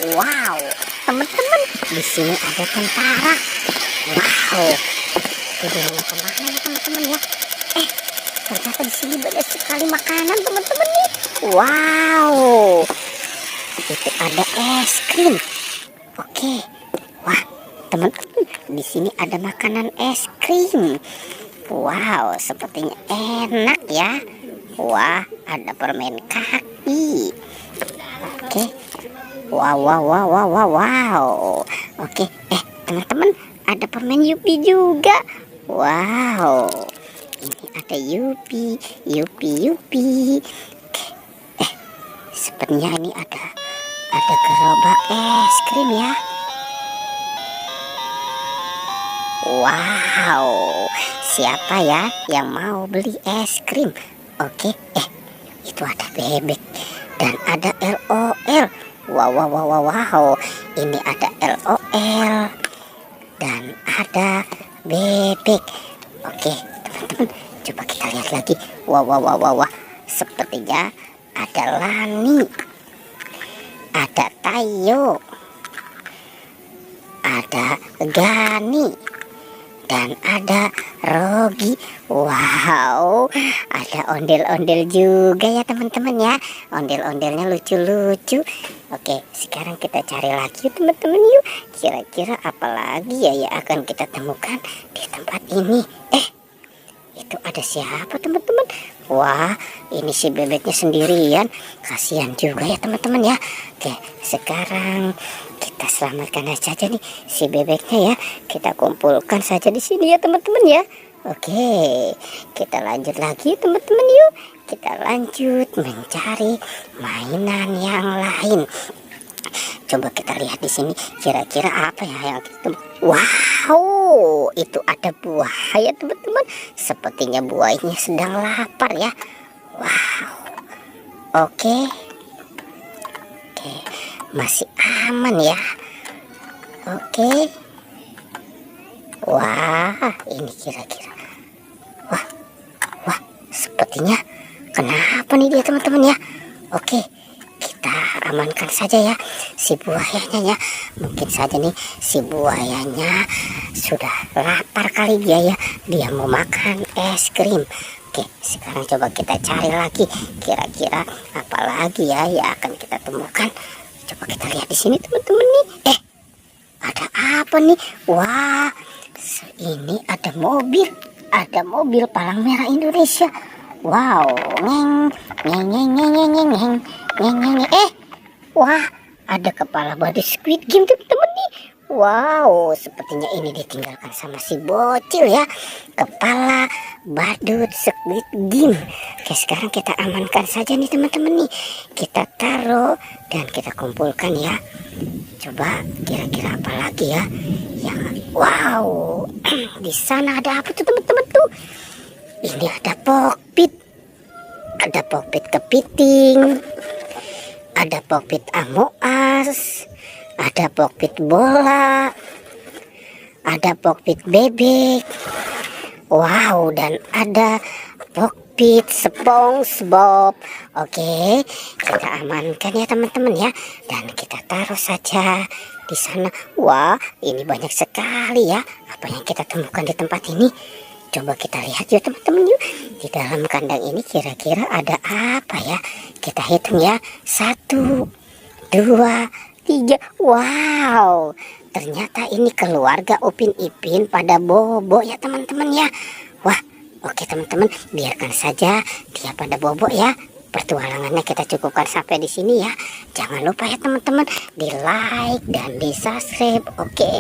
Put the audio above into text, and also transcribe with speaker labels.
Speaker 1: Wow, teman-teman, di sini ada tentara. Wow, tujuannya kemana ya teman-teman ya? Ternyata di sini banyak sekali makanan teman-teman nih. Wow, itu ada es krim. Oke, wah teman-teman, di sini ada makanan es krim. Wow, sepertinya enak ya. Wah, ada permen kaki. Oke, wow. Oke, teman-teman, ada permen Yupi juga. Wow, ini ada Yupi. Oke, sepertinya ini ada gerobak es krim ya. Wow, siapa ya yang mau beli es krim? Oke, itu ada bebek dan ada LOL. Wow, ini ada LOL dan ada bebek. Oke, teman-teman, coba kita lihat lagi. Wah, sepertinya ada Lani, ada Tayo, ada Gani, dan ada Rogi. Wow, ada ondel-ondel juga ya teman-teman ya. Ondel-ondelnya lucu-lucu. Oke, sekarang kita cari lagi teman-teman yuk. Kira-kira apa lagi ya yang akan kita temukan di tempat ini? Itu ada siapa teman-teman? Wah, ini si bebeknya sendirian. Kasihan juga ya teman-teman ya. Oke, sekarang kita selamatkan saja nih si bebeknya ya. Kita kumpulkan saja di sini ya teman-teman ya. Oke, kita lanjut lagi teman-teman yuk. Kita lanjut mencari mainan yang lain. Coba kita lihat di sini kira-kira apa ya yang kita. Wow, itu ada buaya teman-teman. Sepertinya buayanya sedang lapar ya. Wow. Oke, masih aman ya. Oke. Wah, ini kira-kira. Wah, sepertinya kenapa nih dia teman-teman ya? Oke, kita amankan saja ya si buayanya ya. Mungkin saja nih si buayanya sudah lapar kali dia ya. Dia mau makan es krim. Oke, sekarang coba kita cari lagi. Kira-kira apa lagi ya yang akan kita temukan? Coba kita lihat di sini teman-teman nih. Ada apa nih? Wah, ini ada mobil. Ada mobil palang merah Indonesia. Wow, ngeng. Wah, ada kepala badut Squid Game teman-teman nih. Wow, sepertinya ini ditinggalkan sama si bocil ya. Kepala badut Squid Game. Oke, sekarang kita amankan saja nih teman-teman nih. Kita taruh dan kita kumpulkan ya. Coba kira-kira apa lagi ya? Wow, di sana ada apa tuh teman-teman tuh? Ini ada kokpit. Ada kokpit kepiting. Ada kokpit amoas. Ada kokpit bola. Ada kokpit bebek. Wow, dan ada kokpit SpongeBob. Oke, kita amankan ya teman-teman ya. Dan kita taruh saja di sana. Wah, ini banyak sekali ya apa yang kita temukan di tempat ini. Coba kita lihat yuk teman-teman yuk. Di dalam kandang ini kira-kira ada apa ya? Kita hitung ya. 1, 2, 3. Wow, ternyata ini keluarga Upin Ipin pada bobo ya teman-teman ya. Wah, oke teman-teman, biarkan saja dia pada bobo ya. Pertualangannya kita cukupkan sampai di sini ya. Jangan lupa ya teman-teman, di like dan di subscribe. Oke.